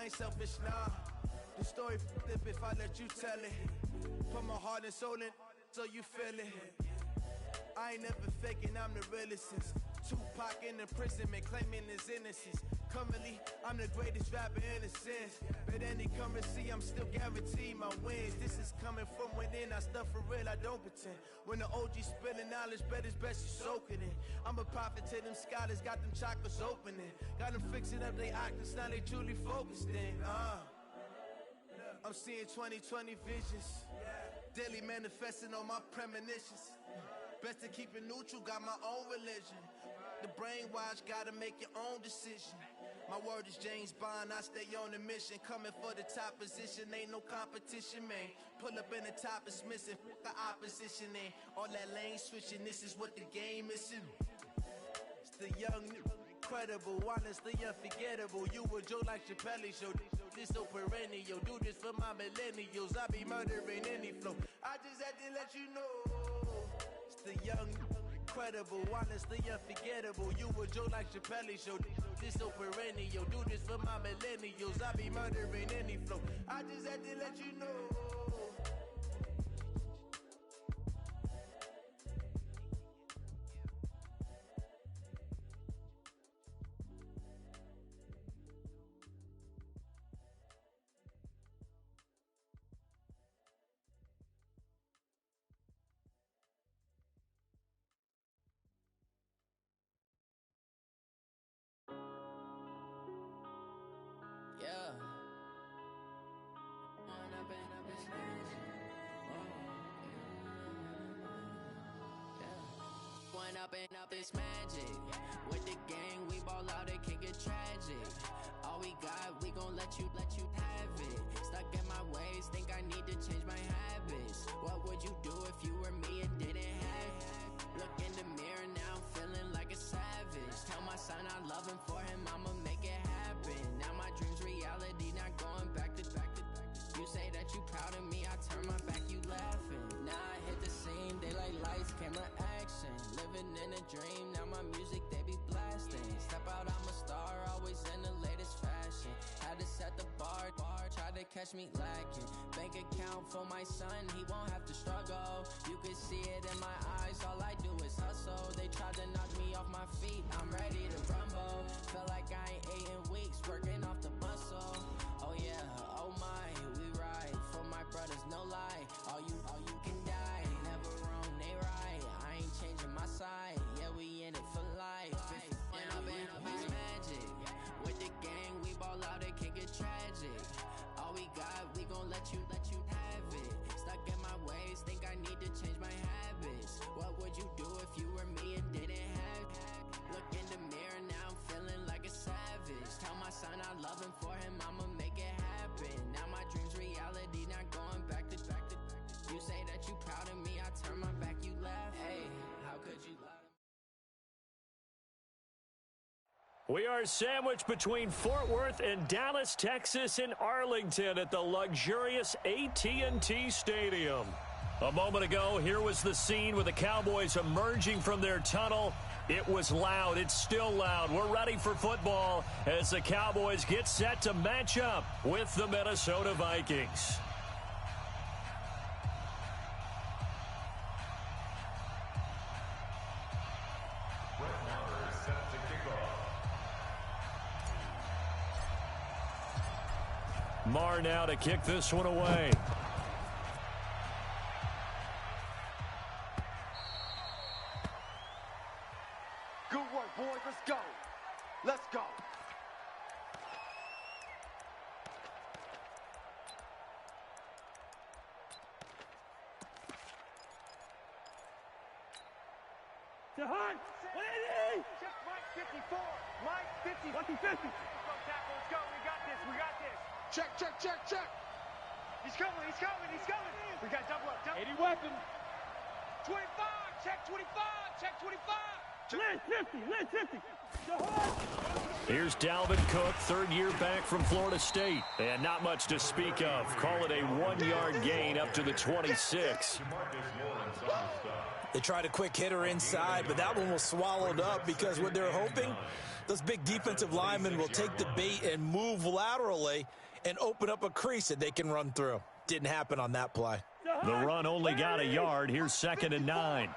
ain't selfish, nah. The story flip if I let you tell it. Put my heart and soul in so you feel it. I ain't never faking, I'm the realest since Tupac in the prison, man, claiming his innocence. Currently, I'm the greatest rapper in a sense. But any currency, I'm still guaranteed my wins. This is coming from within, I stuff for real, I don't pretend. When the OG spilling knowledge, bet it's best you soak it in. I'm a prophet to them scholars, got them chakras opening. Got them fixing up they octaves, now they truly focused in. I'm seeing 2020 visions. Daily manifesting on my premonitions. Best to keep it neutral, got my own religion. The brainwash, gotta make your own decision. My word is James Bond, I stay on a mission. Coming for the top position, ain't no competition, man. Pull up in the top, it's missing, the opposition ain't. All that lane switching, this is what the game is. It's the young, incredible, honestly unforgettable. You a Joe like Chappelle show. This so perennial, do this for my millennials. I be murdering any flow. I just had to let you know. It's the young, incredible, honestly unforgettable. You a Joe like Chappelle show. This so perennial, do this for my millennials. I be murdering any flow. I just had to let you know. Up this magic. With the gang, we ball out, it can get tragic. All we got, we gon' let you have it. Stuck in my ways, think I need to change my habits. What would you do if you were me and didn't have it? Look in the mirror, now I'm feeling like a savage. Tell my son I love him, for him I'ma make it happen. Now my dream's reality, not going back to. You say that you proud of me, I turn my back, you laughing. Now I hit the scene, daylight lights, camera action. Living in a dream, now my music they be blasting. Step out, I'm a star, always in the latest fashion. Had to set the bar, try to catch me lacking. Bank account for my son, he won't have to struggle. You can see it in my eyes, all I do is hustle. They tried to knock me off my feet, I'm ready to rumble. Feel like I ain't ate in weeks, working off the muscle. Oh yeah, oh my, we ride for my brothers, no lie. All you can die, never wrong, they right. I ain't changing my side, yeah, we in it for life. It's magic. With the gang, we ball out, it can get tragic. All we got, we gon' let you have it. Stuck in my ways, think I need to change my habits. What would you do if you were me and didn't have it? Look in the mirror, now I'm feeling like a savage. Tell my son I love him, for him I'ma make it happen. Now my dream's reality, not going back to. You say that you proud of me, I turn my back, you laugh. Hey, how could you lie? We are sandwiched between Fort Worth and Dallas, Texas, and Arlington at the luxurious AT&T Stadium. A moment ago, here was the scene with the Cowboys emerging from their tunnel. It was loud. It's still loud. We're ready for football as the Cowboys get set to match up with the Minnesota Vikings. Marr now to kick this one away. Good work, boys. Let's go. Let's go. To Hunt. Check Mike 54. Mike 50. Lucky 50. Let's go. We got this. We got this. Check. He's coming. We got double up. 80 weapons. 25. Check 25. Check 25. Lynch 50. Here's Dalvin Cook, third year back from Florida State. And not much to speak of. Call it a 1-yard gain up to the 26. They tried a quick hitter inside, but that one was swallowed up because what they're hoping, those big defensive linemen will take the bait and move laterally and open up a crease that they can run through. Didn't happen on that play. The run only got a yard. Here's 2nd and 9.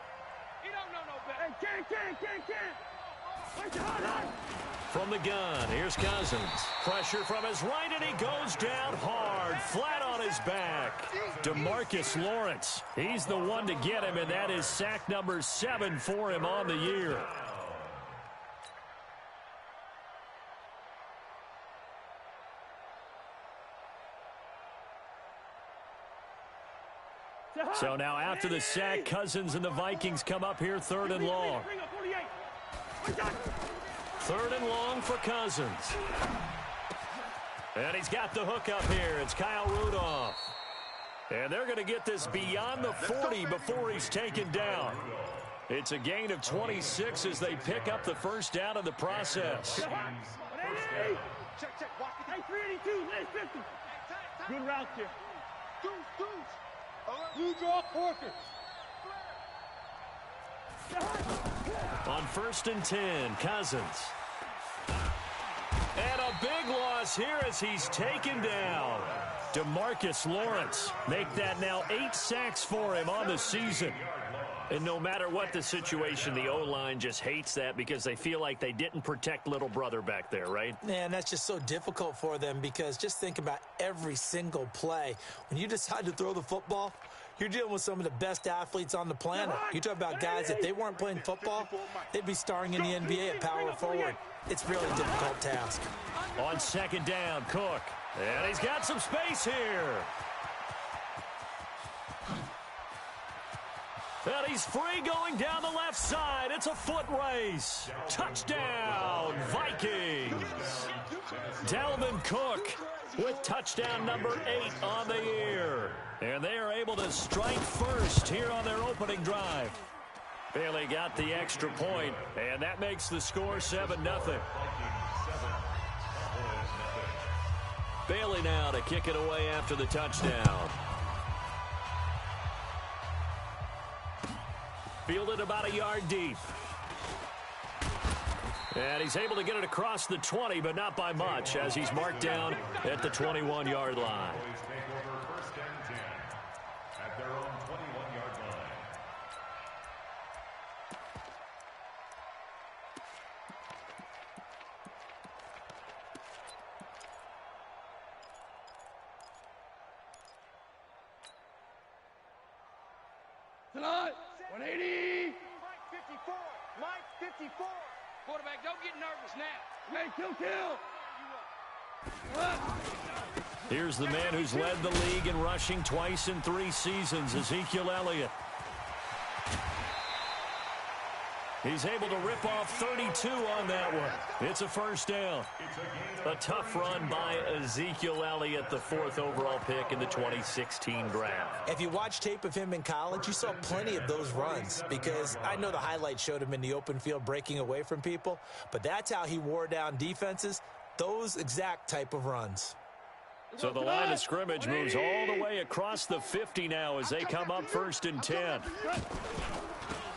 From the gun, here's Cousins. Pressure from his right, and he goes down hard, flat on his back. DeMarcus Lawrence, he's the one to get him, and that is sack number 7 for him on the year. So now after the sack, Cousins and the Vikings come up here 3rd and long. 3rd and long for Cousins. And he's got the hook up here. It's Kyle Rudolph. And they're going to get this beyond the 40 before he's taken down. It's a gain of 26 as they pick up the first down in the process. Check. 382, last 50. Good route here. Blue draw, Porker. On 1st and 10, Cousins. And a big loss here as he's taken down. DeMarcus Lawrence make that now 8 sacks for him on the season. And no matter what the situation, the O-line just hates that because they feel like they didn't protect little brother back there, right? Man, that's just so difficult for them because just think about every single play. When you decide to throw the football, you're dealing with some of the best athletes on the planet. You talk about guys, if they weren't playing football, they'd be starring in the NBA at power forward. It's really a difficult task. On 2nd down, Cook. And he's got some space here. And he's free going down the left side. It's a foot race. Touchdown, Vikings. Dalvin Cook with touchdown number 8 on the year. And they are able to strike first here on their opening drive. Bailey got the extra point, and that makes the score 7-0. Bailey now to kick it away after the touchdown. Fielded about a yard deep. And he's able to get it across the 20, but not by much, as he's marked down at the 21-yard line. Tonight, 180. Mike 54. Quarterback, don't get nervous now. Hey, kill. Here's the man who's led the league in rushing twice in 3 seasons, Ezekiel Elliott. He's able to rip off 32 on that one. It's a first down. A tough run by Ezekiel Elliott, the 4th overall pick in the 2016 draft. If you watch tape of him in college, you saw plenty of those runs because I know the highlights showed him in the open field breaking away from people, but that's how he wore down defenses, those exact type of runs. So the line of scrimmage moves all the way across the 50 now as they come up 1st and 10.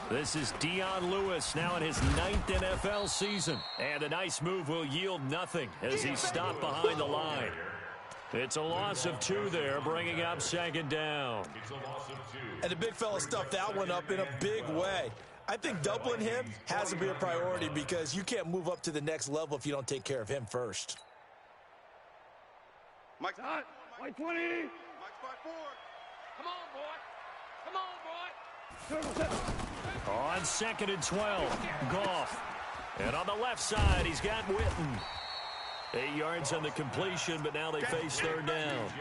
This is Dion Lewis now in his 9th NFL season. And a nice move will yield nothing as he's stopped behind the line. It's a loss of 2 there, bringing up 2nd down. And the big fella stuffed that one up in a big way. I think doubling him has to be a priority because you can't move up to the next level if you don't take care of him first. Mike Hot. Mike 20. Mike 5-4. Come on, boy. Come on, boy. On 2nd and 12, Goff. And on the left side, he's got Witten. 8 yards on the completion, but now they face 3rd down.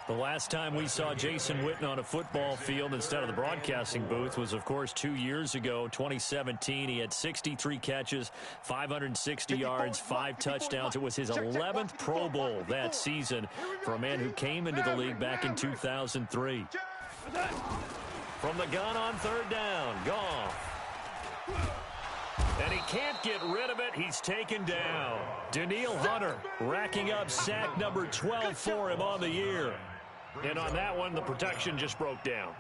The last time we saw Jason Witten on a football field instead of the broadcasting booth was, of course, 2 years ago, 2017. He had 63 catches, 560 yards, 5 touchdowns. It was his 11th Pro Bowl that season for a man who came into the league back in 2003. From the gun on 3rd down, Goff. And he can't get rid of it. He's taken down. Daniil Hunter racking up sack number 12 for him on the year. And on that one, the protection just broke down.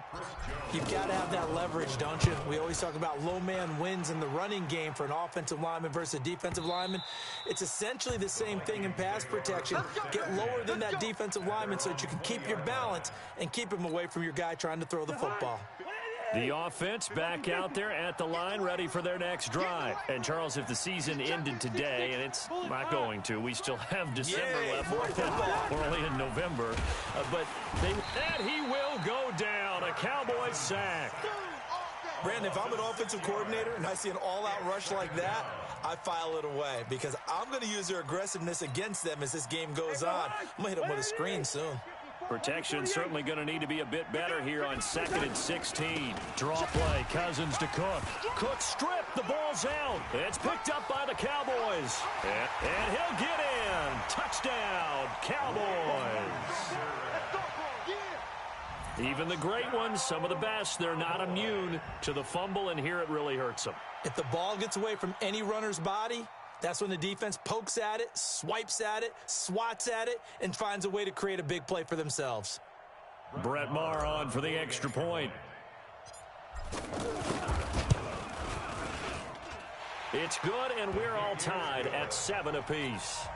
You've got to have that leverage, don't you? We always talk about low man wins in the running game for an offensive lineman versus a defensive lineman. It's essentially the same thing in pass protection. Get lower than that defensive lineman so that you can keep your balance and keep him away from your guy trying to throw the football. The offense back out there at the line, ready for their next drive. And, Charles, if the season ended today, and it's not going to, we still have December left. We're only in November. And he will go down. A Cowboys sack. Brandon, if I'm an offensive coordinator and I see an all-out rush like that, I file it away because I'm going to use their aggressiveness against them as this game goes on. I'm going to hit them with a screen soon. Protection certainly going to need to be a bit better here on 2nd and 16. Draw play, Cousins to Cook. Cook stripped, the ball's out. It's picked up by the Cowboys. And he'll get in. Touchdown, Cowboys. Even the great ones, some of the best, they're not immune to the fumble, and here it really hurts them. If the ball gets away from any runner's body, that's when the defense pokes at it, swipes at it, swats at it, and finds a way to create a big play for themselves. Brett Maher on for the extra point. It's good, and we're all tied at 7 apiece.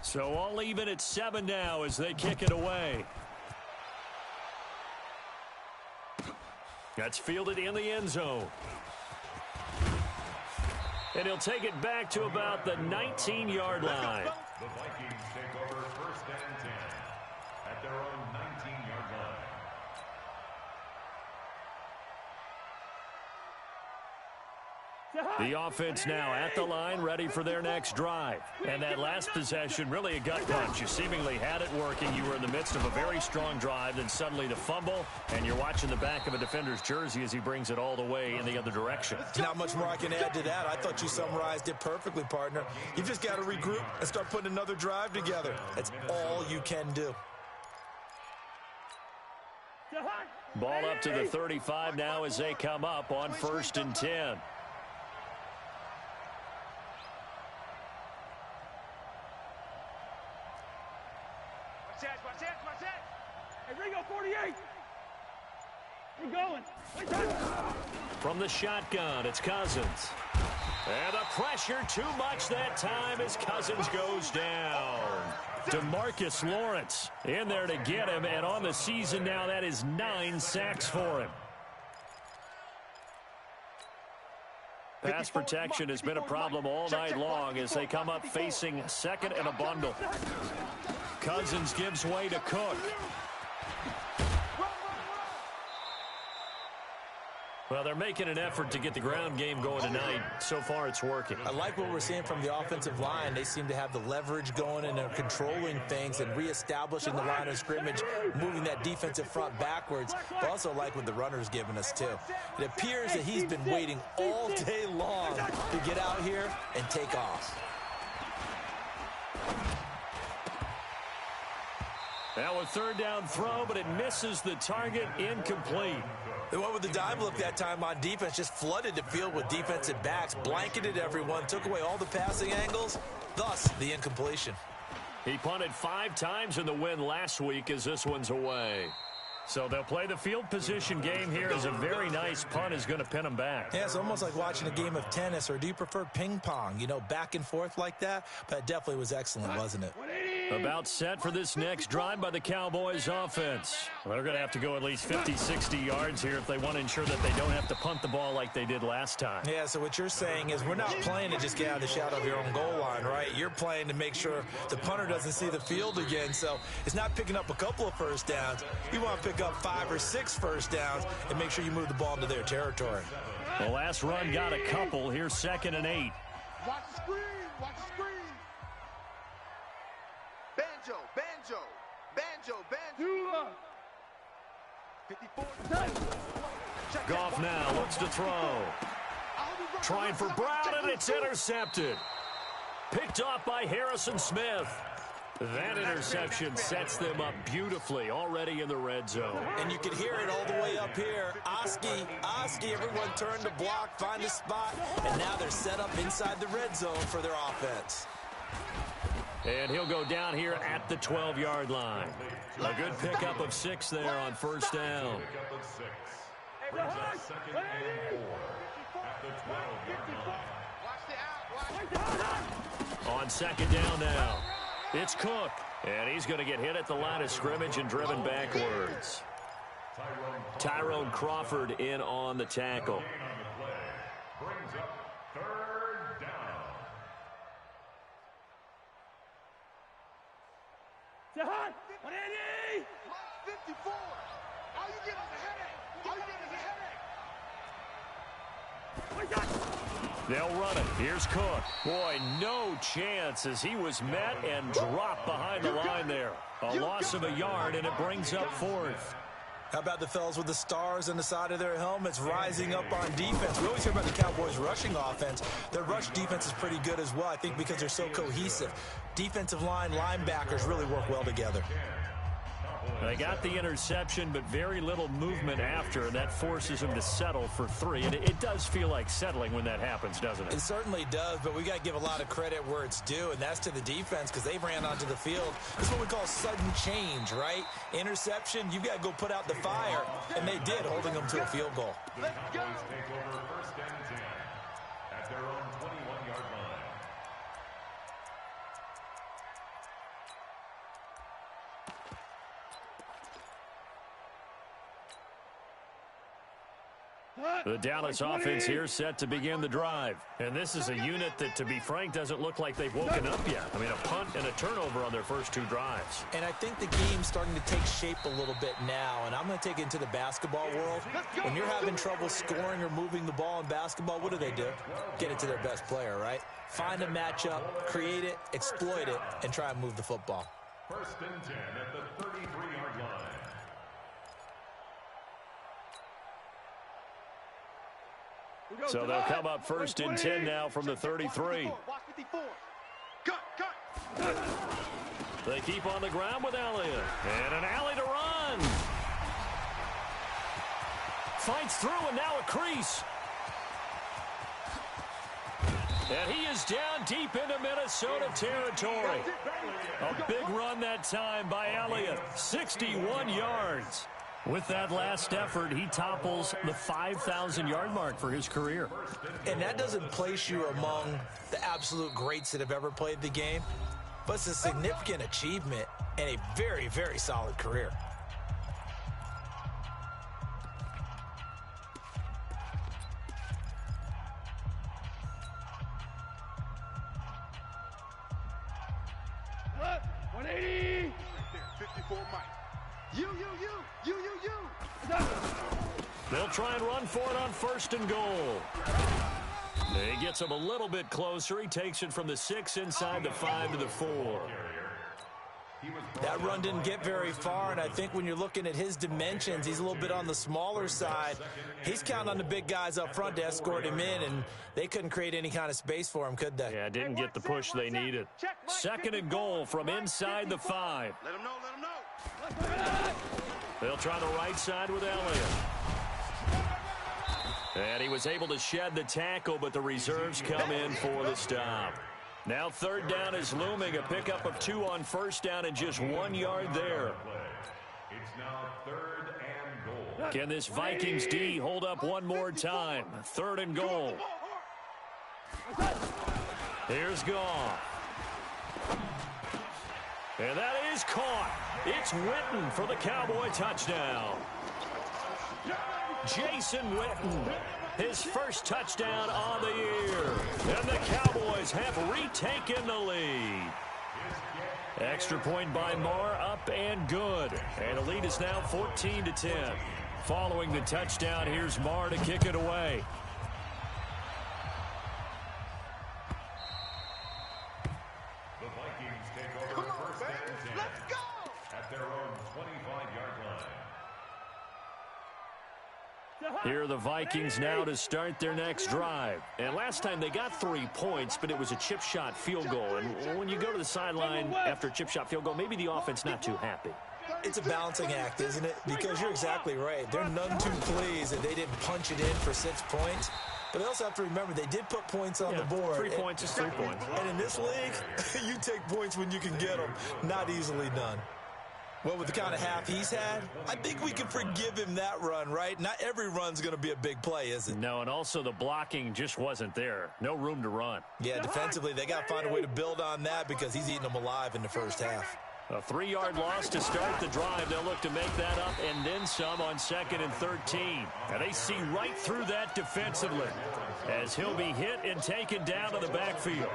So all even at 7 now as they kick it away. That's fielded in the end zone. And he'll take it back to about the 19-yard line. The Vikings take over 1st and 10 at their own 19-yard line. The offense now at the line, ready for their next drive. And that last possession, really a gut punch. You seemingly had it working. You were in the midst of a very strong drive, then suddenly the fumble, and you're watching the back of a defender's jersey as he brings it all the way in the other direction. Not much more I can add to that. I thought you summarized it perfectly, partner. You just got to regroup and start putting another drive together. That's all you can do. Ball up to the 35 now as they come up on 1st and 10. Watch that. Hey, Ringo, 48. We're going. From the shotgun, it's Cousins. And the pressure too much that time as Cousins goes down. DeMarcus Lawrence in there to get him, and on the season now, that is 9 sacks for him. Pass protection has been a problem all night long as they come up facing 2nd and a bundle. Cousins gives way to Cook. Well, they're making an effort to get the ground game going tonight. So far, it's working. I like what we're seeing from the offensive line. They seem to have the leverage going, and they're controlling things and reestablishing the line of scrimmage, moving that defensive front backwards. But also like what the runner's giving us, too. It appears that he's been waiting all day long to get out here and take off. Now a 3rd down throw, but it misses the target, incomplete. They went with the dime look that time on defense, just flooded the field with defensive backs, blanketed everyone, took away all the passing angles, thus the incompletion. He punted 5 times in the win last week as this one's away. So they'll play the field position game here as a very nice punt is going to pin them back. Yeah, it's almost like watching a game of tennis, or do you prefer ping pong? You know, back and forth like that? But it definitely was excellent, wasn't it? About set for this next drive by the Cowboys offense. Well, they're going to have to go at least 50, 60 yards here if they want to ensure that they don't have to punt the ball like they did last time. Yeah, so what you're saying is we're not playing to just get out of the shadow of your own goal line, right? You're playing to make sure the punter doesn't see the field again. So it's not picking up a couple of first downs. You want to pick up 5 or 6 first downs and make sure you move the ball into their territory. The last run got a couple. Here's 2nd and 8. Watch the screen. Watch the screen. Banjo. 54. Goff now looks to throw. Trying for Brown, and it's intercepted. Picked off by Harrison Smith. That interception sets them up beautifully already in the red zone. And you could hear it all the way up here. Oski, everyone turned to block, find a spot, and now they're set up inside the red zone for their offense. And he'll go down here at the 12-yard line. A good pickup of 6 there on first down. Brings us second and 4 at the 12-yard line. On second down now, it's Cook. And he's going to get hit at the line of scrimmage and driven backwards. Tyrone Crawford in on the tackle. Brings up third down. Hot. 180. 54. All you get is a headache. They'll run it. Here's Cook. Boy, no chance as he was met and dropped behind the line there. A loss of a yard, and it brings up 4th. How about the fellas with the stars on the side of their helmets rising up on defense? We always hear about the Cowboys' rushing offense. Their rush defense is pretty good as well, I think, because they're so cohesive. Defensive line, linebackers really work well together. They got the interception, but very little movement after, and that forces them to settle for 3. And it does feel like settling when that happens, doesn't it? It certainly does, but we got to give a lot of credit where it's due, and that's to the defense because they ran onto the field. This is what we call sudden change, right? Interception, you got to go put out the fire, and they did, holding them to a field goal. The Cowboys take over first and 10 at their own 21-yard line. The Dallas offense here set to begin the drive. And this is a unit that, to be frank, doesn't look like they've woken up yet. I mean, a punt and a turnover on their first 2 drives. And I think the game's starting to take shape a little bit now, and I'm going to take it into the basketball world. When you're having trouble scoring or moving the ball in basketball, what do? Get it to their best player, right? Find a matchup, create it, exploit it, and try and move the football. First and 10 at the 33-yard line. So they'll come up first and 10 now from the 33. They keep on the ground with Elliott. And an alley to run. Fights through, and now a crease. And he is down deep into Minnesota territory. A big run that time by Elliott. 61 yards. With that last effort, he topples the 5,000-yard mark for his career. And that doesn't place you among the absolute greats that have ever played the game, but it's a significant achievement and a very, very solid career. Hot. 180. 54 Mike. You. They'll try and run for it on first and goal. He gets him a little bit closer. He takes it from the 6 inside the 5 to the 4. That run didn't get very far, and I think when you're looking at his dimensions, he's a little bit on the smaller side. He's counting on the big guys up front to escort him in, and they couldn't create any kind of space for him, could they? Yeah, didn't get the push they needed. Second and goal from inside the 5. Let him know. They'll try the right side with Elliott. And he was able to shed the tackle, but the reserves come in for the stop. Now third down is looming. A pickup of 2 on first down and just 1 yard there. It's now third and goal. Can this Vikings D hold up one more time? Third and goal. Here's Goff. And that is caught. It's Witten for the Cowboy touchdown. Jason Witten, his first touchdown on the year. And the Cowboys have retaken the lead. Extra point by Marr, up and good. And the lead is now 14-10. Following the touchdown, here's Marr to kick it away. The Vikings take over first and 10 Here are the Vikings now to start their next drive. And last time they got 3 points, but it was a chip shot field goal. And when you go to the sideline after a chip shot field goal, maybe the offense not too happy. It's a balancing act, isn't it? Because you're exactly right. They're none too pleased that they didn't punch it in for 6 points. But they also have to remember they did put points on the board. 3 points is 3 points. And in this league, you take points when you can get them. Not easily done. Well, with the kind of half he's had, I think we can forgive him that run, right? Not every run's going to be a big play, is it? No, and also the blocking just wasn't there. No room to run. Yeah, defensively, they got to find a way to build on that because he's eating them alive in the first half. A 3-yard loss to start the drive. They'll look to make that up and then some on 2nd and 13. And they see right through that defensively as he'll be hit and taken down to the backfield.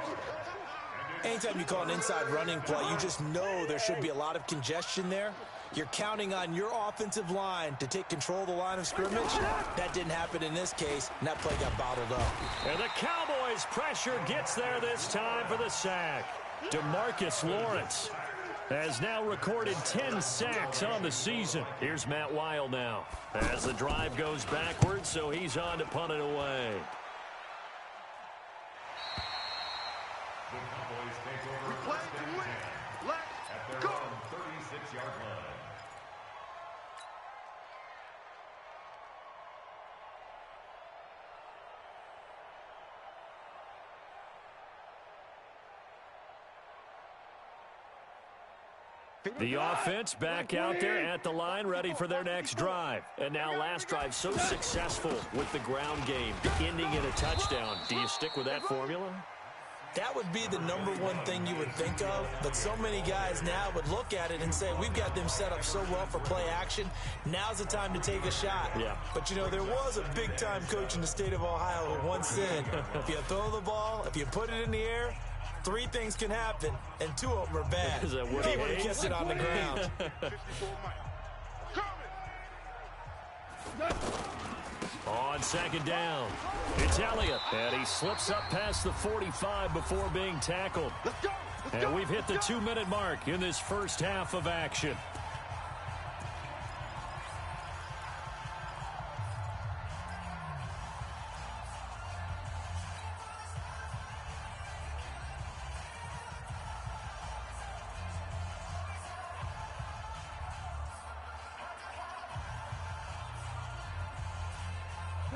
Anytime you call an inside running play, you just know there should be a lot of congestion there. You're counting on your offensive line to take control of the line of scrimmage. That didn't happen in this case, and that play got bottled up. And the Cowboys' pressure gets there this time for the sack. DeMarcus Lawrence has now recorded 10 sacks on the season. Here's Matt Weil now as the drive goes backwards, so he's on to punt it away. The Cowboys take over first and 10 at their own 36-yard line. The offense back out there at the line, ready for their next drive. And now last drive so successful with the ground game, ending in a touchdown. Do you stick with that formula? That would be the #1 thing you would think of, but so many guys now would look at it and say, we've got them set up so well for play action, now's the time to take a shot. Yeah. But, you know, there was a big-time coach in the state of Ohio who once said, if you throw the ball, if you put it in the air, 3 things can happen, and 2 of them are bad. He would have kissed it on the ground. On 2nd down, it's Elliott, and he slips up past the 45 before being tackled. And we've hit the 2-minute mark in this first half of action.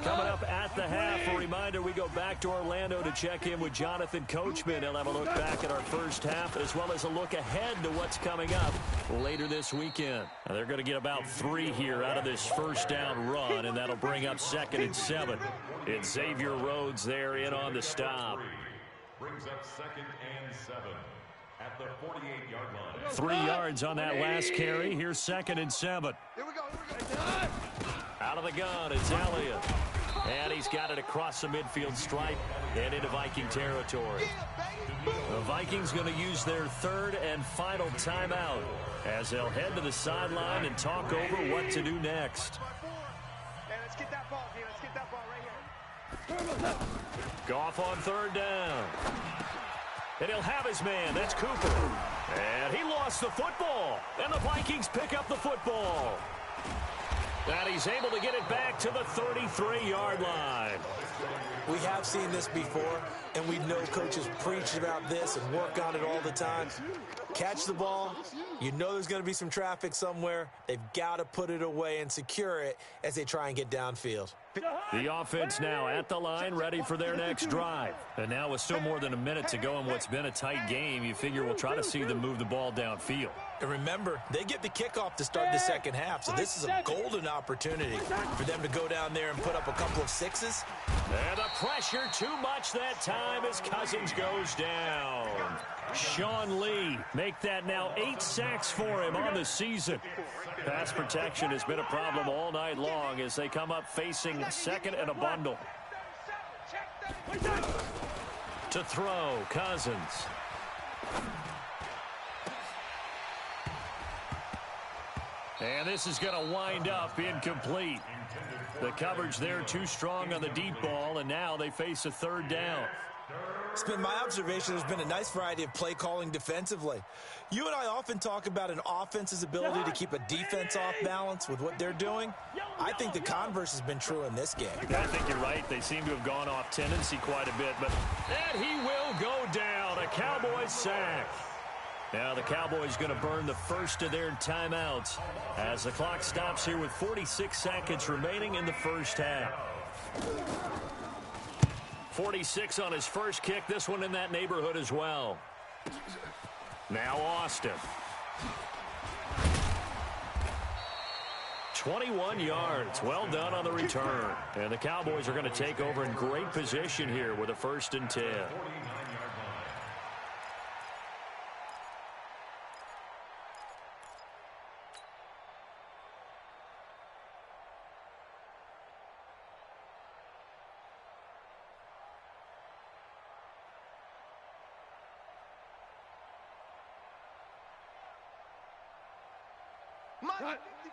Coming up at the half, a reminder, we go back to Orlando to check in with Jonathan Coachman. He'll have a look back at our first half as well as a look ahead to what's coming up later this weekend. Now, they're going to get about 3 here out of this first down run, and that'll bring up 2nd and 7. It's Xavier Rhodes there in on the stop. Brings up 2nd and 7 at the 48-yard line. 3 yards on that last carry. Here's 2nd and 7. Here we go. Out of the gun, it's Elliott. And he's got it across the midfield stripe and into Viking territory. The Vikings going to use their 3rd and final timeout as they'll head to the sideline and talk over what to do next. Hey, let's get that ball, D. Let's get that ball right here. Goff on 3rd down. And he'll have his man. That's Cooper. And he lost the football. And the Vikings pick up the football. And he's able to get it back to the 33-yard line. We have seen this before, and we know coaches preach about this and work on it all the time. Catch the ball. You know there's going to be some traffic somewhere. They've got to put it away and secure it as they try and get downfield. The offense now at the line, ready for their next drive. And now with still more than a minute to go in what's been a tight game, you figure we'll try to see them move the ball downfield. And remember, they get the kickoff to start the second half, so this is a golden opportunity for them to go down there and put up a couple of 6s. And the pressure too much that time as Cousins goes down. Sean Lee, make that now 8 sacks for him on the season. Pass protection has been a problem all night long as they come up facing 2nd and a bundle. To throw, Cousins. And this is going to wind up incomplete. The coverage there too strong on the deep ball, and now they face a 3rd down. It's been my observation there's been a nice variety of play calling defensively. You and I often talk about an offense's ability to keep a defense off balance with what they're doing. I think the converse has been true in this game. I think you're right. They seem to have gone off tendency quite a bit, and he will go down. A Cowboys sack. Now the Cowboys going to burn the first of their timeouts as the clock stops here with 46 seconds remaining in the first half. 46 on his first kick. This one in that neighborhood as well. Now Austin. 21 yards. Well done on the return. And the Cowboys are going to take over in great position here with a 1st and 10.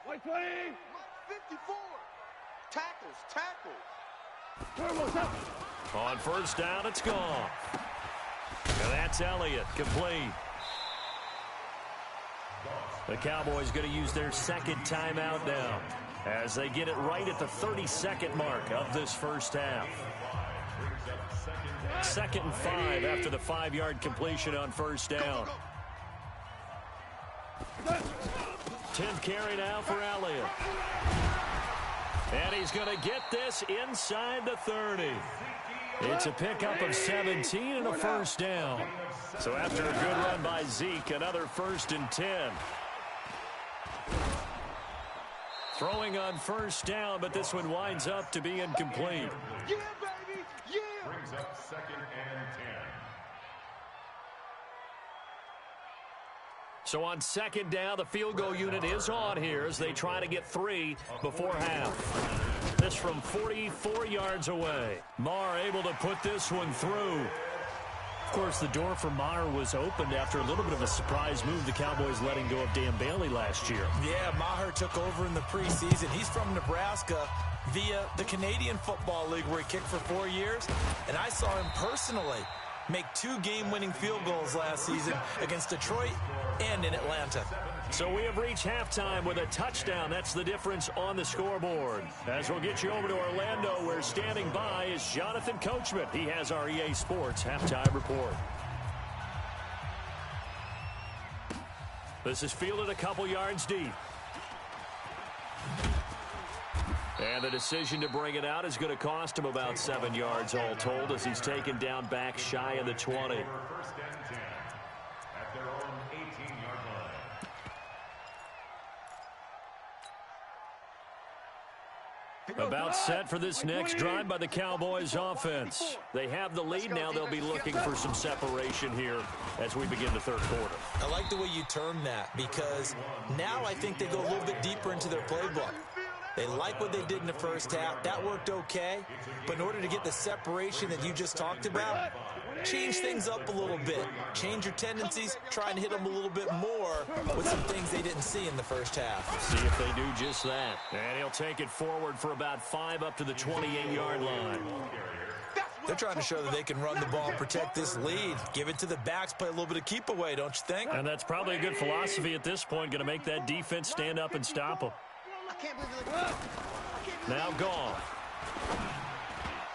White 20. 54. Tackles. On first down, it's gone. And that's Elliott, complete. The Cowboys going to use their second timeout now as they get it right at the 30-second mark of this first half. 2nd and 5 after the 5-yard completion on first down. 10th carry now for Elliott. And he's going to get this inside the 30. It's a pickup of 17 and a first down. So after a good run by Zeke, another 1st and 10. Throwing on first down, but this one winds up to be incomplete. Yeah, baby! Yeah! Brings up 2nd and 10. So on 2nd down, the field goal unit is on here as they try to get 3 before half. This from 44 yards away. Maher able to put this one through. Of course, the door for Maher was opened after a little bit of a surprise move, the Cowboys letting go of Dan Bailey last year. Yeah, Maher took over in the preseason. He's from Nebraska via the Canadian Football League where he kicked for 4 years. And I saw him personally make 2 game-winning field goals last season against Detroit and in Atlanta. So we have reached halftime with a touchdown. That's the difference on the scoreboard. As we'll get you over to Orlando, where standing by is Jonathan Coachman. He has our EA Sports halftime report. This is fielded a couple yards deep. And the decision to bring it out is going to cost him about 7 yards all told as he's taken down back shy of the 20. 1st and 10 at their own 18-yard line. About set for this next drive by the Cowboys offense. They have the lead now. They'll be looking for some separation here as we begin the 3rd quarter. I like the way you termed that because now I think they go a little bit deeper into their playbook. They like what they did in the first half. That worked okay. But in order to get the separation that you just talked about, change things up a little bit. Change your tendencies. Try and hit them a little bit more with some things they didn't see in the first half. See if they do just that. And he'll take it forward for about 5 up to the 28-yard line. They're trying to show that they can run the ball and protect this lead. Give it to the backs, play a little bit of keep away, don't you think? And that's probably a good philosophy at this point. Going to make that defense stand up and stop them. Now gone.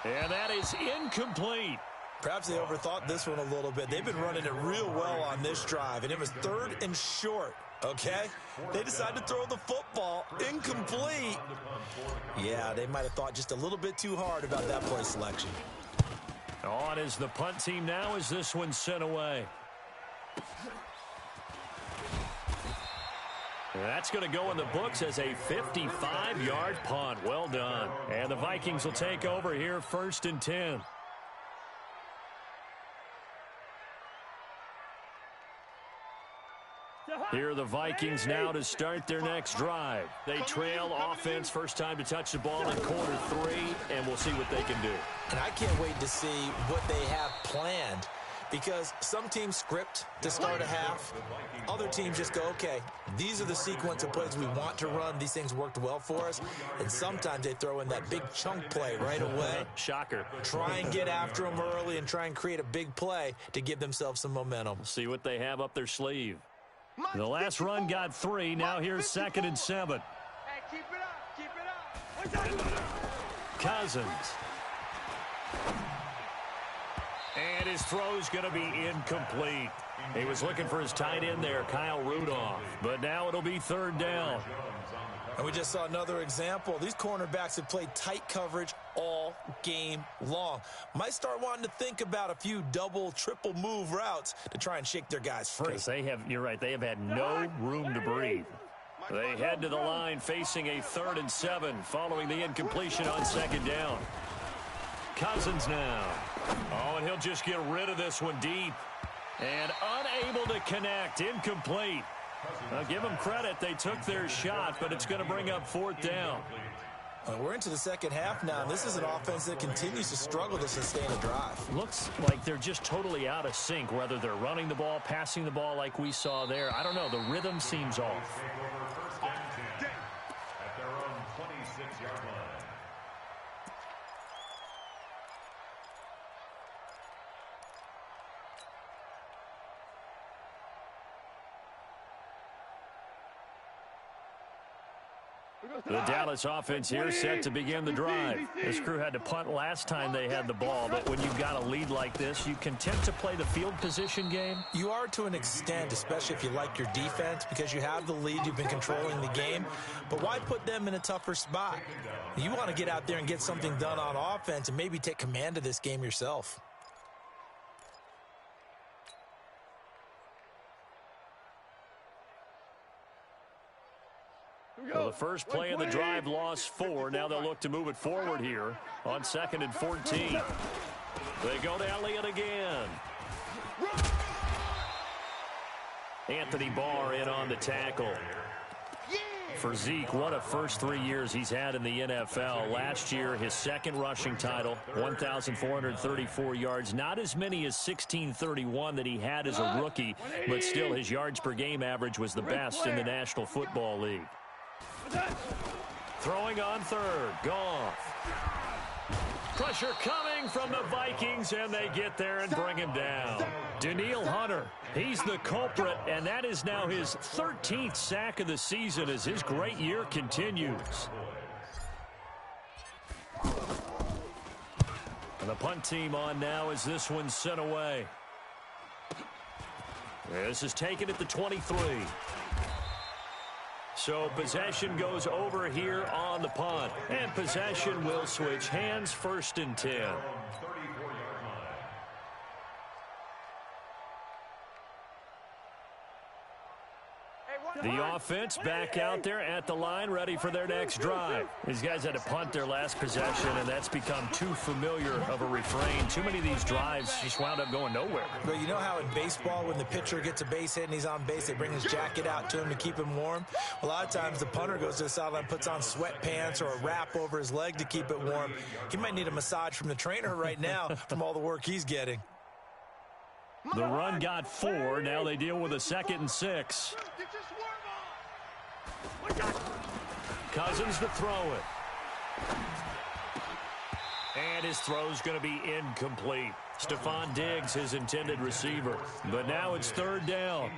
And that is incomplete. Perhaps they overthought this one a little bit. They've been running it real well on this drive, and it was 3rd and short, okay? They decided to throw the football incomplete. Yeah, they might have thought just a little bit too hard about that play selection. On is the punt team now as this one's sent away. That's going to go in the books as a 55-yard punt. Well done. And the Vikings will take over here 1st and 10. Here are the Vikings now to start their next drive. They trail offense, first time to touch the ball in quarter 3, and we'll see what they can do. And I can't wait to see what they have planned because some teams script to start a half. Other teams just go, okay, these are the sequence of plays we want to run. These things worked well for us. And sometimes they throw in that big chunk play right away. Shocker. Try and get after them early and try and create a big play to give themselves some momentum. See what they have up their sleeve. The last run got 3. Now here's 2nd and 7. Hey, keep it up, keep it up. Cousins. And his throw's going to be incomplete. He was looking for his tight end there, Kyle Rudolph. But now it'll be 3rd down. And we just saw another example. These cornerbacks have played tight coverage all game long. Might start wanting to think about a few double, triple move routes to try and shake their guys free. Because you're right, they have had no room to breathe. They head to the line facing a 3rd and 7 following the incompletion on 2nd down. Cousins now. Oh, and he'll just get rid of this one deep. And unable to connect. Incomplete. Now, give them credit. They took their shot, but it's going to bring up 4th down. We're into the second half now, and this is an offense that continues to struggle to sustain a drive. Looks like they're just totally out of sync, whether they're running the ball, passing the ball like we saw there. I don't know. The rhythm seems off. At their own 26-yard line. The Dallas offense here set to begin the drive. This crew had to punt last time they had the ball, but when you've got a lead like this, you content to play the field position game? You are to an extent, especially if you like your defense, because you have the lead, you've been controlling the game. But why put them in a tougher spot? You want to get out there and get something done on offense and maybe take command of this game yourself. Well, the first play of the drive lost 4. Now they'll look to move it forward here on 2nd and 14. They go to Elliott again. Anthony Barr in on the tackle. For Zeke, what a first 3 years he's had in the NFL. Last year, his 2nd rushing title, 1,434 yards. Not as many as 1,631 that he had as a rookie, but still his yards per game average was the best in the National Football League. Throwing on 3rd. Goff. Pressure coming from the Vikings, and they get there and bring him down. Danielle Hunter, he's the culprit, and that is now his 13th sack of the season as his great year continues. And the punt team on now as this one's sent away. This is taken at the 23. So possession goes over here on the punt. And possession will switch hands, 1st and 10. The offense back out there at the line, ready for their next drive. These guys had to punt their last possession, and that's become too familiar of a refrain. Too many of these drives just wound up going nowhere. But you know how in baseball, when the pitcher gets a base hit and he's on base, they bring his jacket out to him to keep him warm? A lot of times the punter goes to the sideline, puts on sweatpants or a wrap over his leg to keep it warm. He might need a massage from the trainer right now from all the work he's getting. The run got 4. Now they deal with a 2nd and 6. Cousins to throw it. And his throw's going to be incomplete. Stephon Diggs, his intended receiver. But now it's 3rd down.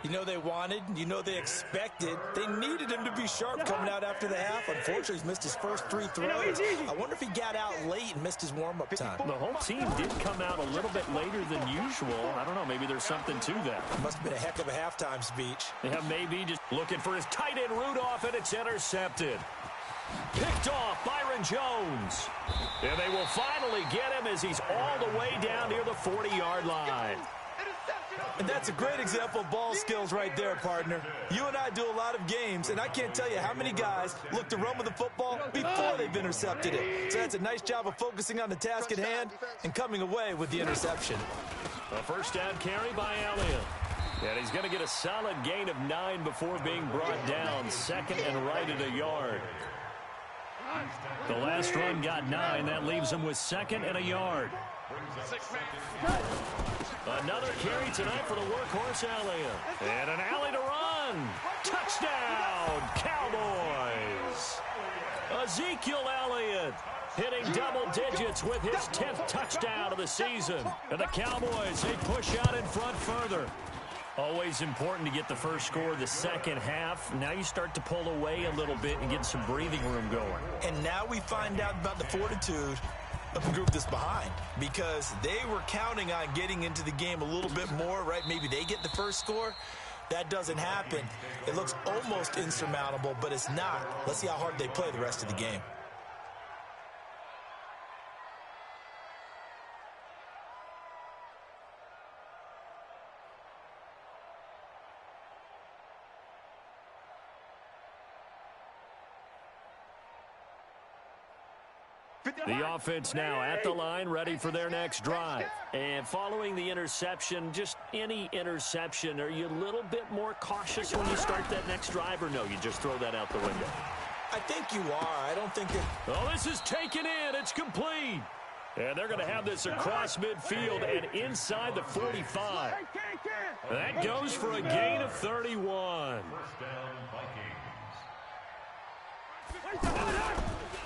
You know they wanted, you know they expected. They needed him to be sharp coming out after the half. Unfortunately, he's missed his first 3 throws. I wonder if he got out late and missed his warm-up time. The whole team did come out a little bit later than usual. I don't know, maybe there's something to that. Must have been a heck of a halftime speech. Yeah, maybe just looking for his tight end Rudolph, and it's intercepted. Picked off Byron Jones. And they will finally get him as he's all the way down near the 40-yard line. And that's a great example of ball skills right there, partner. You and I do a lot of games, and I can't tell you how many guys look to run with the football before they've intercepted it. So that's a nice job of focusing on the task at hand and coming away with the interception. A first down carry by Elliott. And he's going to get a solid gain of 9 before being brought down. 2nd and right at a yard. The last last run got 9. That leaves him with 2nd and a yard. Another carry tonight for the workhorse Elliott. And an alley to run. Touchdown, Cowboys. Ezekiel Elliott hitting double digits with his 10th touchdown of the season. And the Cowboys, they push out in front further. Always important to get the first score of the second half. Now you start to pull away a little bit and get some breathing room going. And now we find out about the fortitude of the group that's behind, because they were counting on getting into the game a little bit more, right? Maybe they get the first score. That doesn't happen. It looks almost insurmountable, but it's not. Let's see how hard they play the rest of the game. The offense now at the line, ready for their next drive. And following the interception, just any interception, are you a little bit more cautious when you start that next drive, or no, you just throw that out the window? I think you are. I don't think that... Oh, this is taken in. It's complete. And they're going to have this across midfield and inside the 45. That goes for a gain of 31.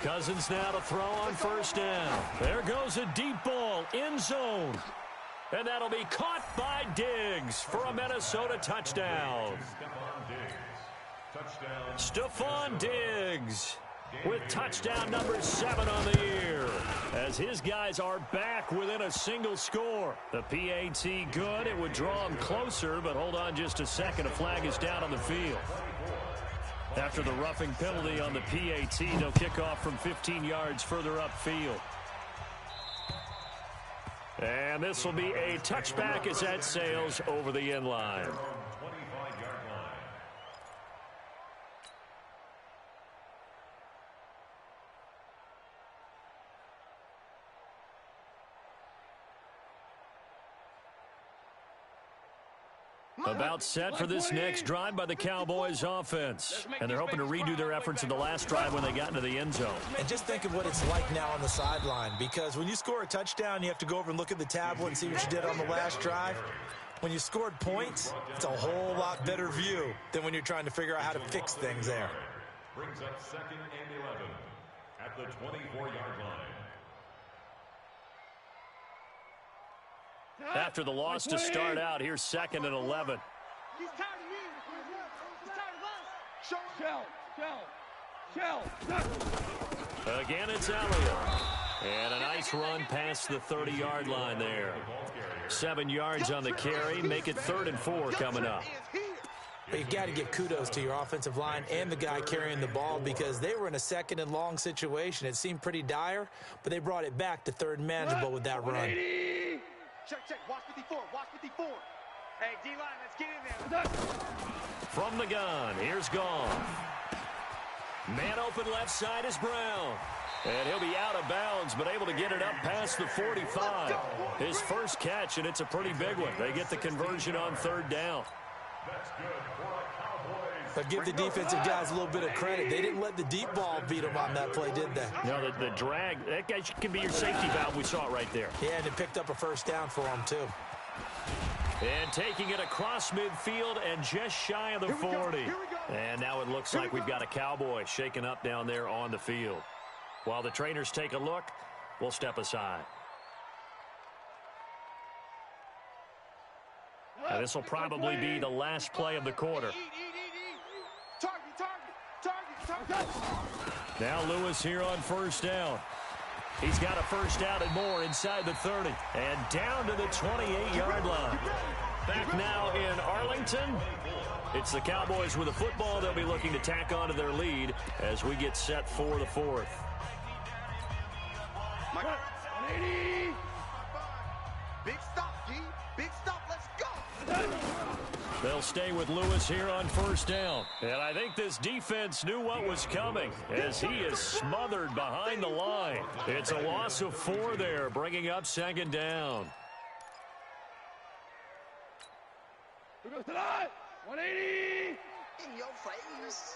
Cousins now to throw on first down. There goes a deep ball, end zone. And that'll be caught by Diggs for a Minnesota touchdown. Stephon Diggs with touchdown number 7 on the year, as his guys are back within a single score. The PAT good. It would draw him closer, but hold on just a second. A flag is down on the field. After the roughing penalty on the PAT, they'll kick off from 15 yards further upfield. And this will be a touchback as that sails over the end line. About set for this next drive by the Cowboys offense. And they're hoping to redo their efforts in the last drive when they got into the end zone. And just think of what it's like now on the sideline, because when you score a touchdown, you have to go over and look at the tablet and see what you did on the last drive. When you scored points, it's a whole lot better view than when you're trying to figure out how to fix things there. Brings up 2nd and 11 at the 24-yard line. After the loss to start out, here's 2nd and 11. He's tired of me. He's tired of us. Shell. Again, it's Elliott. And a nice run past the 30-yard line there. 7 yards on the carry. Make it 3rd and 4 coming up. You've got to give kudos to your offensive line and the guy carrying the ball, because they were in a 2nd and long situation. It seemed pretty dire, but they brought it back to 3rd and manageable with that run. Check. Watch 54. Watch 54. Hey, D-line, let's get in there. From the gun, here's Goff. Man open left side is Brown. And he'll be out of bounds, but able to get it up past the 45. His first catch, and it's a pretty big one. They get the conversion on 3rd down. But give the defensive guys a little bit of credit. They didn't let the deep ball beat them on that play, did they? No, the drag, that guy can be your safety valve. We saw it right there. Yeah, and it picked up a first down for them, too. And taking it across midfield and just shy of the 40. And now it looks like we've got a Cowboy shaken up down there on the field. While the trainers take a look, we'll step aside. Now, this will probably be the last play of the quarter. Target. Now Lewis here on first down. He's got a first down and more inside the 30. And down to the 28-yard line. Back now in Arlington. It's the Cowboys with the football. They'll be looking to tack on to their lead as we get set for the 4th. Big stop, G. Big stop. Let's go. They'll stay with Lewis here on first down. And I think this defense knew what was coming as he is smothered behind the line. It's a loss of 4 there, bringing up 2nd down. Who goes to that? 180. In your face.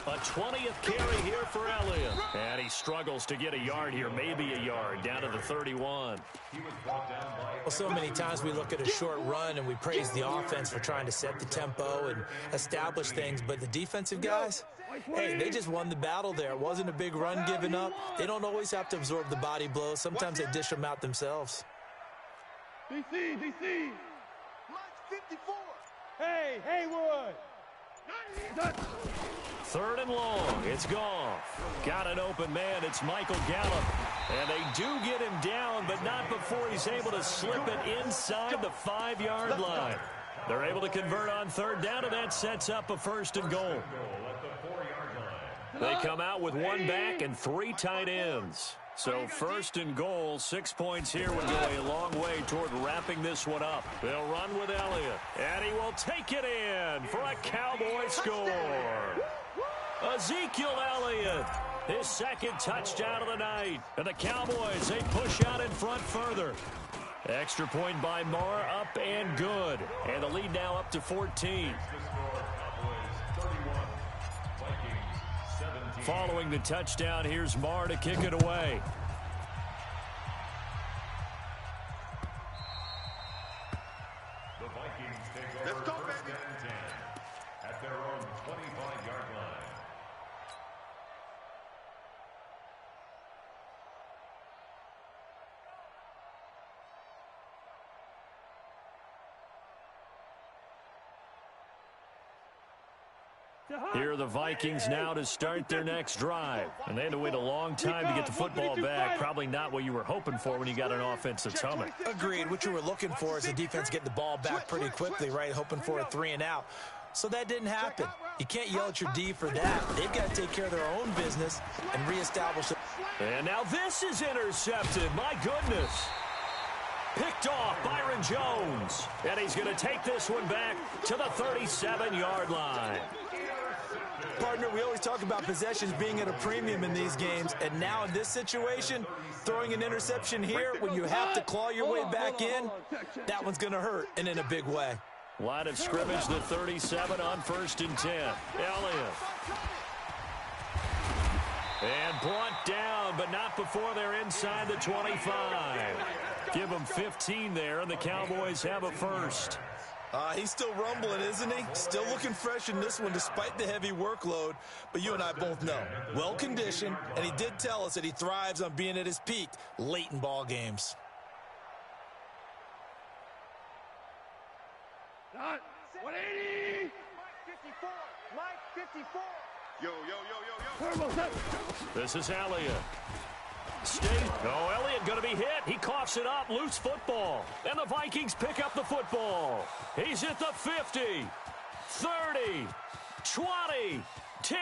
A the 20th carry here for Elliott. And he struggles to get a yard here, maybe a yard, down to the 31. Well, so many times we look at a short run and we praise the offense for trying to set the tempo and establish things, but the defensive guys, hey, they just won the battle there. It wasn't a big run given up. They don't always have to absorb the body blows. Sometimes they dish them out themselves. DC! Mike 54! Hey, Haywood! 3rd and long. It's Goff. Got an open man. It's Michael Gallup. And they do get him down, but not before he's able to slip it inside the 5-yard line. They're able to convert on 3rd down, and that sets up a 1st and goal. They come out with 1 back and 3 tight ends. So 1st and goal, 6 points here would go a long way toward wrapping this one up. They'll run with Elliott, and he will take it in for a Cowboy score. Ezekiel Elliott, his 2nd touchdown of the night. And the Cowboys, they push out in front further. Extra point by Marr, up and good. And the lead now up to 14. Following the touchdown, here's Marr to kick it away. The Vikings take over 1st and 10 at their own 25-yard line. Here are the Vikings now to start their next drive. And they had to wait a long time to get the football back. Probably not what you were hoping for when you got an offensive tummy. Agreed. What you were looking for is the defense getting the ball back pretty quickly, right? Hoping for a 3 and out. So that didn't happen. You can't yell at your D for that. They've got to take care of their own business and reestablish it. And now this is intercepted. My goodness. Picked off Byron Jones. And he's going to take this one back to the 37-yard line. Partner, we always talk about possessions being at a premium in these games, and now in this situation, throwing an interception here when you have to claw your way back in, that one's going to hurt, and in a big way. Line of scrimmage, the 37 on 1st and 10. Elliott. And brought down, but not before they're inside the 25. Give them 15 there, and the Cowboys have a 1st. He's still rumbling, isn't he? Still looking fresh in this one despite the heavy workload. But you and I both know, well-conditioned, and he did tell us that he thrives on being at his peak late in ball games. 180! Mike 54! Yo. This is Elliott. Elliott going to be hit. He coughs it up. Loose football. And the Vikings pick up the football. He's at the 50, 30, 20, 10.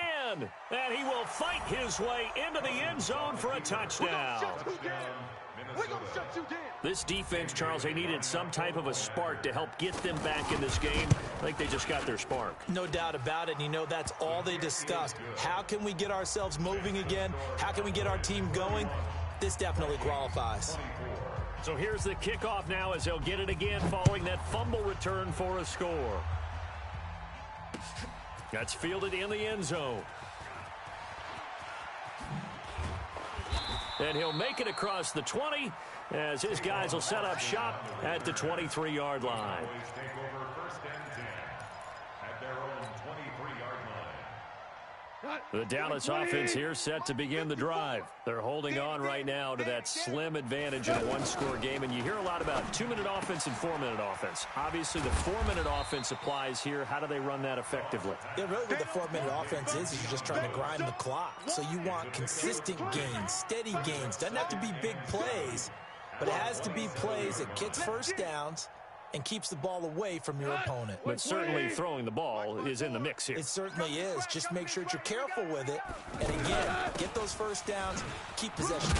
And he will fight his way into the end zone for a touchdown. This defense, Charles, they needed some type of a spark to help get them back in this game. I think they just got their spark. No doubt about it. And you know, that's all they discussed. How can we get ourselves moving again? How can we get our team going? This definitely qualifies. So here's the kickoff now as they'll get it again following that fumble return for a score. That's fielded in the end zone. And he'll make it across the 20 as his guys will set up shop at the 23-yard line. Take over 1st and 10 at their own 23-yard line. The Dallas offense here set to begin the drive. They're holding on right now to that slim advantage in a one-score game, and you hear a lot about 2-minute offense and 4-minute offense. Obviously, the 4-minute offense applies here. How do they run that effectively? Yeah, really what the 4-minute offense is you're just trying to grind the clock. So you want consistent gains, steady gains. Doesn't have to be big plays, but it has to be plays that gets 1st downs and keeps the ball away from your opponent. But certainly throwing the ball is in the mix here. It certainly is. Just make sure that you're careful with it. And again, get those 1st downs, keep possession.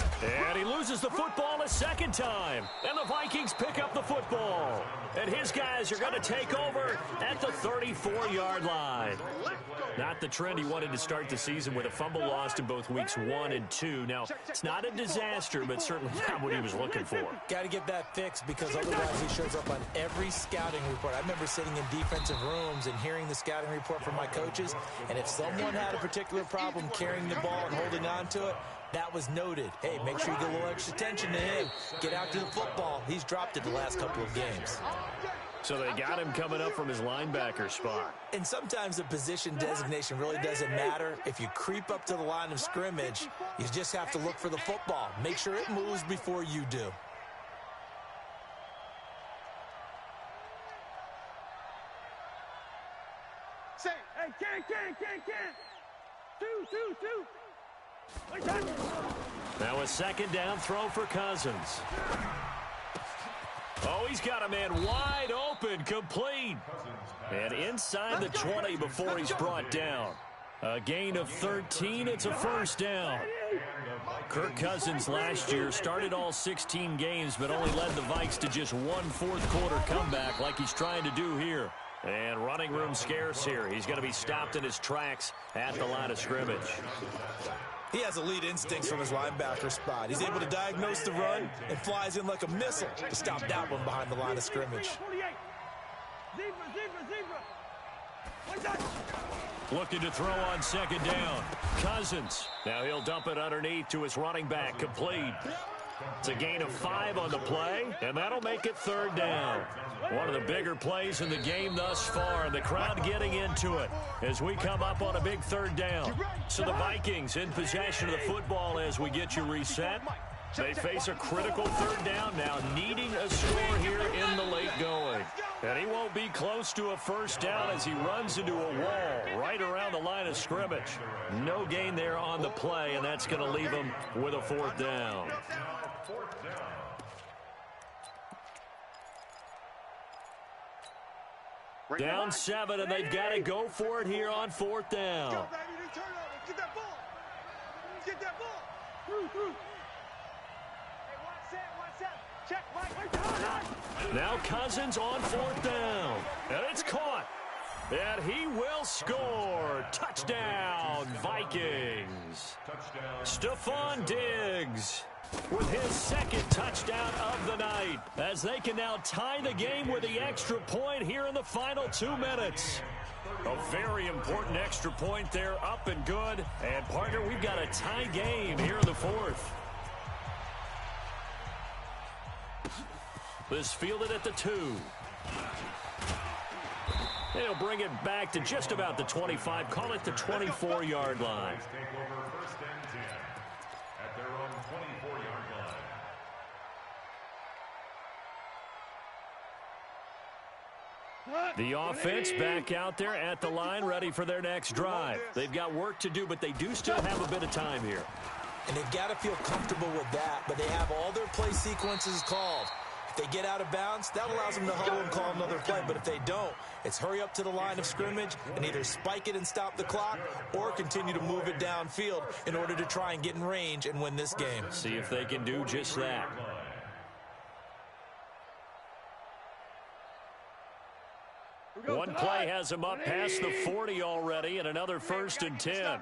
And he loses the football a 2nd time. And the Vikings pick up the football. And his guys are going to take over at the 34-yard line. Not the trend he wanted to start the season with a fumble lost in both weeks 1 and 2. Now, it's not a disaster, but certainly not what he was looking for. Got to get that fixed because otherwise he shows up on every scouting report. I remember sitting in defensive rooms and hearing the scouting report from my coaches, and if someone had a particular problem carrying the ball and holding on to it, that was noted. Hey, make sure you get a little extra attention to him. Get out to the football. He's dropped it the last couple of games. So they got him coming up from his linebacker spot. And sometimes the position designation really doesn't matter. If you creep up to the line of scrimmage, you just have to look for the football. Make sure it moves before you do. Say, hey, can. Two. Now a second down throw for Cousins. Oh, he's got a man wide open, complete. And inside the 20 before he's brought down. A gain of 13, it's a first down. Kirk Cousins last year started all 16 games, but only led the Vikes to just one fourth-quarter comeback like he's trying to do here. And running room scarce here. He's going to be stopped in his tracks at the line of scrimmage. He has elite instincts from his linebacker spot. He's able to diagnose the run and flies in like a missile to stop that one behind the line of scrimmage. Zebra. Looking to throw on second down. Cousins. Now he'll dump it underneath to his running back, complete. It's a gain of 5 on the play, and that'll make it third down. One of the bigger plays in the game thus far, and the crowd getting into it as we come up on a big third down. So the Vikings in possession of the football as we get you reset. They face a critical third down now, needing a score here in the late going. And he won't be close to a first down as he runs into a wall right around the line of scrimmage. No gain there on the play, and that's going to leave him with a fourth down. Down 7, and they've got to go for it here on fourth down. Get that ball. Get that ball. Through. Hey, one set. Check, right. Now Cousins on fourth down. And it's caught. And he will score. Touchdown, Vikings. Stephon Diggs with his second touchdown of the night, as they can now tie the game with the extra point here in the final 2 minutes. A very important extra point there, up and good. And, partner, we've got a tie game here in the fourth. This fielded at the 2. They'll bring it back to just about the 25, call it the 24-yard line. The offense back out there at the line, ready for their next drive. They've got work to do, but they do still have a bit of time here. And they've got to feel comfortable with that, but they have all their play sequences called. If they get out of bounds, that allows them to huddle and call another play. But if they don't, it's hurry up to the line of scrimmage and either spike it and stop the clock or continue to move it downfield in order to try and get in range and win this game. See if they can do just that. One play has him up past the 40 already, and another 1st and 10.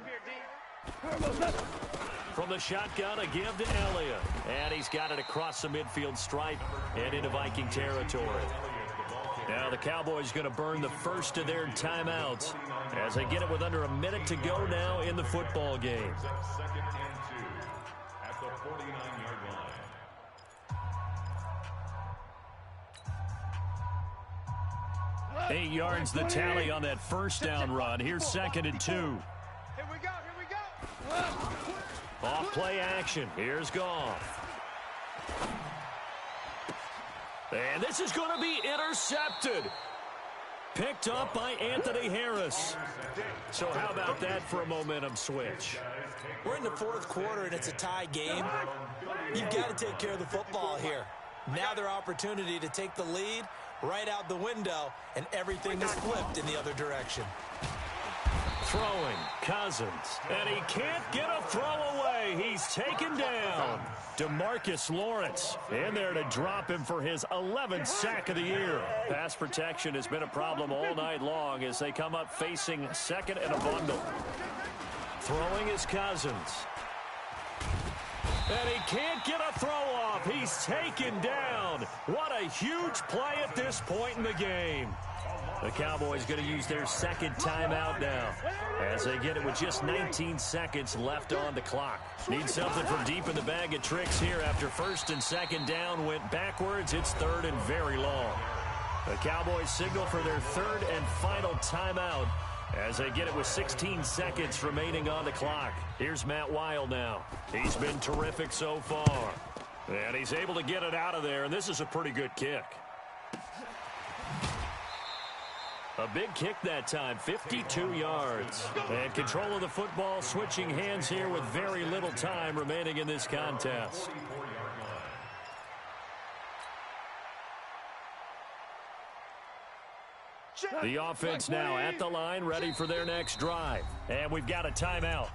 From the shotgun, a give to Elliott. And he's got it across the midfield stripe and into Viking territory. Now the Cowboys going to burn the first of their timeouts as they get it with under a minute to go now in the football game. 2nd and 2 at the 49-yard line. 8 yards the tally on that first down run. Here's 2nd and 2. Here we go. Off play action. Here's Goff. And this is going to be intercepted. Picked up by Anthony Harris. So how about that for a momentum switch? We're in the fourth quarter, and it's a tie game. You've got to take care of the football here. Now their opportunity to take the lead right out the window, and everything is flipped in the other direction. Throwing, Cousins, and he can't get a throw away. He's taken down. DeMarcus Lawrence in there to drop him for his 11th sack of the year. Pass protection has been a problem all night long as they come up facing 2nd and a bundle. Throwing is Cousins. And he can't get a throw off. He's taken down. What a huge play at this point in the game. The Cowboys going to use their second timeout now as they get it with just 19 seconds left on the clock. Need something from deep in the bag of tricks here after first and second down went backwards. It's third and very long. The Cowboys signal for their third and final timeout as they get it with 16 seconds remaining on the clock. Here's Matt Weil now. He's been terrific so far. And he's able to get it out of there, and this is a pretty good kick. A big kick that time, 52 yards. And control of the football switching hands here with very little time remaining in this contest. The offense now at the line, ready for their next drive. And we've got a timeout.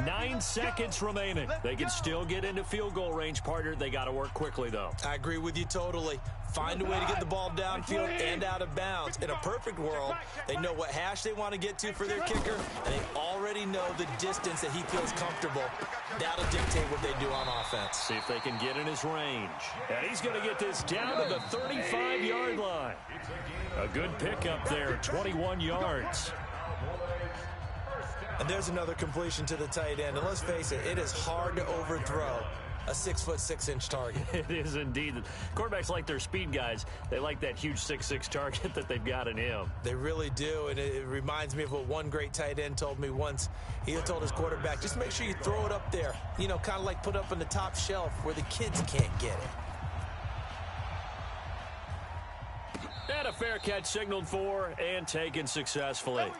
9 seconds remaining. They can still get into field goal range, partner. They got to work quickly, though. I agree with you totally. Find a way to get the ball downfield and out of bounds. In a perfect world, they know what hash they want to get to for their kicker, and they already know the distance that he feels comfortable. That'll dictate what they do on offense. See if they can get in his range. And he's going to get this down to the 35-yard line. A good pickup there, 21 yards. And there's another completion to the tight end. And let's face it, it is hard to overthrow a 6'6" target. It is indeed. Quarterbacks like their speed guys. They like that huge 6'6" target that they've got in him. They really do, and it reminds me of what one great tight end told me once. He told his quarterback, just make sure you throw it up there. You know, kind of like put up on the top shelf where the kids can't get it. And a fair catch signaled for and taken successfully.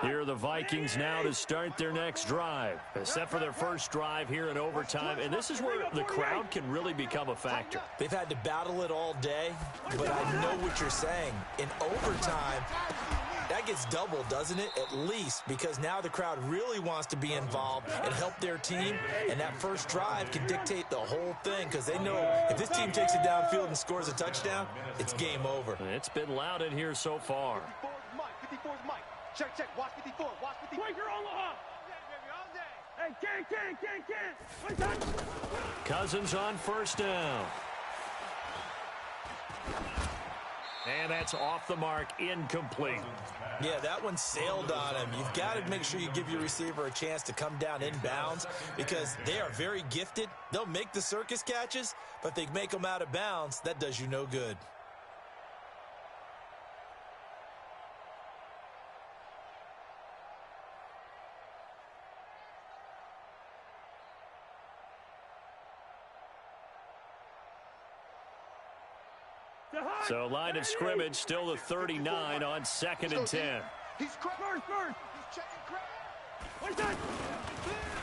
Here are the Vikings now to start their next drive. Set for their first drive here in overtime, and this is where the crowd can really become a factor. They've had to battle it all day, but I know what you're saying. In overtime, that gets doubled, doesn't it? At least, because now the crowd really wants to be involved and help their team, and that first drive can dictate the whole thing because they know if this team takes it downfield and scores a touchdown, it's game over. It's been loud in here so far. 54's Mike. Check, check. Watch 54. Watch 54. Quicker on the hop. Hey, can't. Cousins on first down. And that's off the mark, incomplete. Yeah, that one sailed on him. You've got to make sure you give your receiver a chance to come down inbounds because they are very gifted. They'll make the circus catches, but if they make them out of bounds, that does you no good. So line of scrimmage still the 39 on 2nd and 10.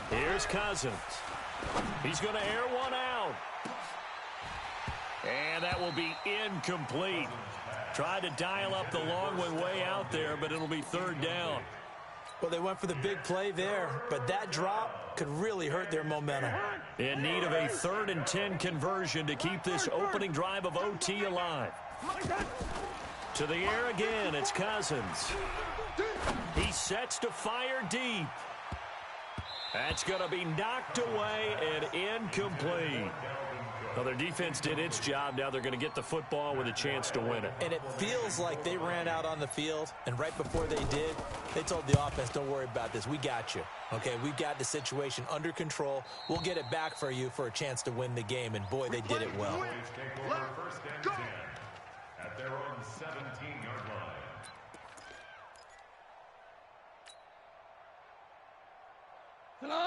Here's Cousins. He's going to air one out. And that will be incomplete. Tried to dial up the long one way out there, but it'll be 3rd down. Well, they went for the big play there, but that drop could really hurt their momentum. In need of a 3rd and 10 conversion to keep this opening drive of OT alive. To the air again, it's Cousins. He sets to fire deep. That's going to be knocked away and incomplete. Well, their defense did its job. Now they're going to get the football with a chance to win it. And it feels like they ran out on the field, and right before they did, they told the offense, don't worry about this. We got you. Okay, we've got the situation under control. We'll get it back for you for a chance to win the game, and boy, they did it well. First and 10 at their own 17-yard line.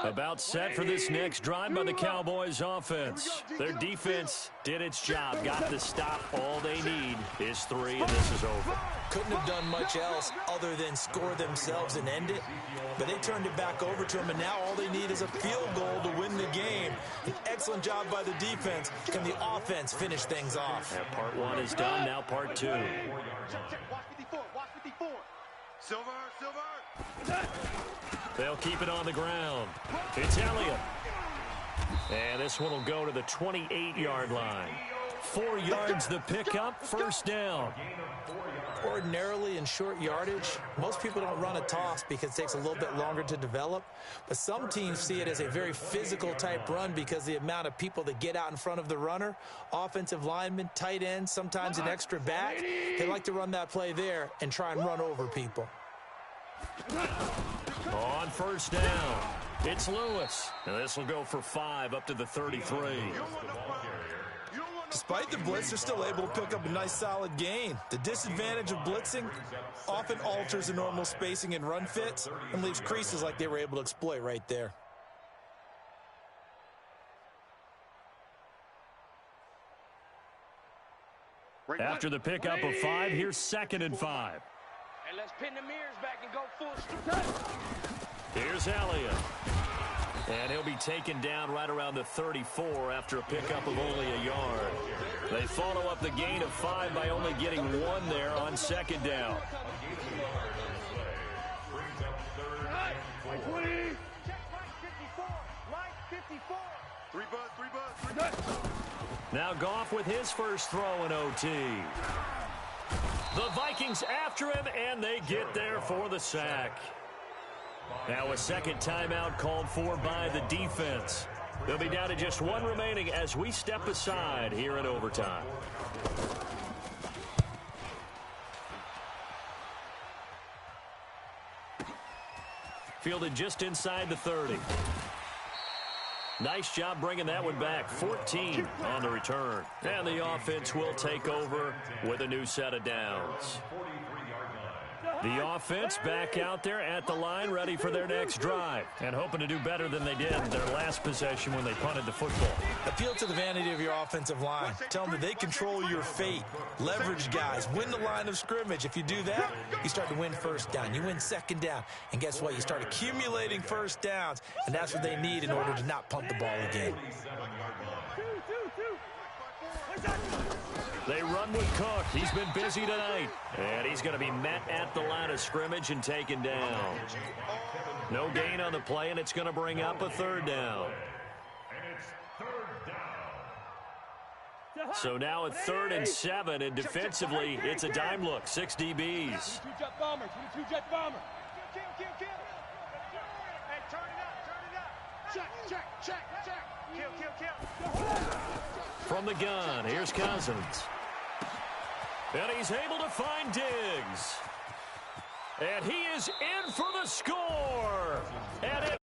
About set for this next drive by the Cowboys offense. Their defense did its job, got the stop. All they need is 3, and this is over. Couldn't have done much else other than score themselves and end it, but they turned it back over to them, and now all they need is a field goal to win the game. An excellent job by the defense. Can the offense finish things off? Yeah, part 1 is done, now part 2. Check, watch 54, watch 54. Silver. They'll keep it on the ground. It's Elliott. And this one will go to the 28-yard line. 4 yards the pickup, first down. Ordinarily in short yardage, most people don't run a toss because it takes a little bit longer to develop. But some teams see it as a very physical type run because the amount of people that get out in front of the runner, offensive linemen, tight ends, sometimes an extra back, they like to run that play there and try and run over people. On first down, it's Lewis. And this will go for 5 up to the 33. Despite the blitz, they're still able to pick up a nice solid gain. The disadvantage of blitzing often alters the normal spacing and run fits and leaves creases like they were able to exploit right there. After the pickup of 5, here's 2nd and 5. And let's pin the mirrors back and go full. Here's Elliott. And he'll be taken down right around the 34 after a pickup of only a yard. They follow up the gain of 5 by only getting 1 there on 2nd down. Now Goff with his first throw in OT. The Vikings after him, and they get there for the sack. Now a second timeout called for by the defense. They'll be down to just 1 remaining as we step aside here in overtime. Fielded just inside the 30. Nice job bringing that one back. 14 on the return. And the offense will take over with a new set of downs. The offense back out there at the line, ready for their next drive, and hoping to do better than they did their last possession when they punted the football. Appeal to the vanity of your offensive line. Tell them that they control your fate. Leverage guys. Win the line of scrimmage. If you do that, you start to win first down. You win 2nd down. And guess what? You start accumulating first downs, and that's what they need in order to not punt the ball again. They run with Cook. He's been busy tonight. And he's going to be met at the line of scrimmage and taken down. No gain on the play, and it's going to bring up a 3rd down. So now at 3rd and 7, and defensively, it's a dime look. 6 DBs. 22-jet bomber, 22-jet bomber. Kill. Hey, turn it up. Check. Kill. From the gun, here's Cousins. And he's able to find Diggs. And he is in for the score. And it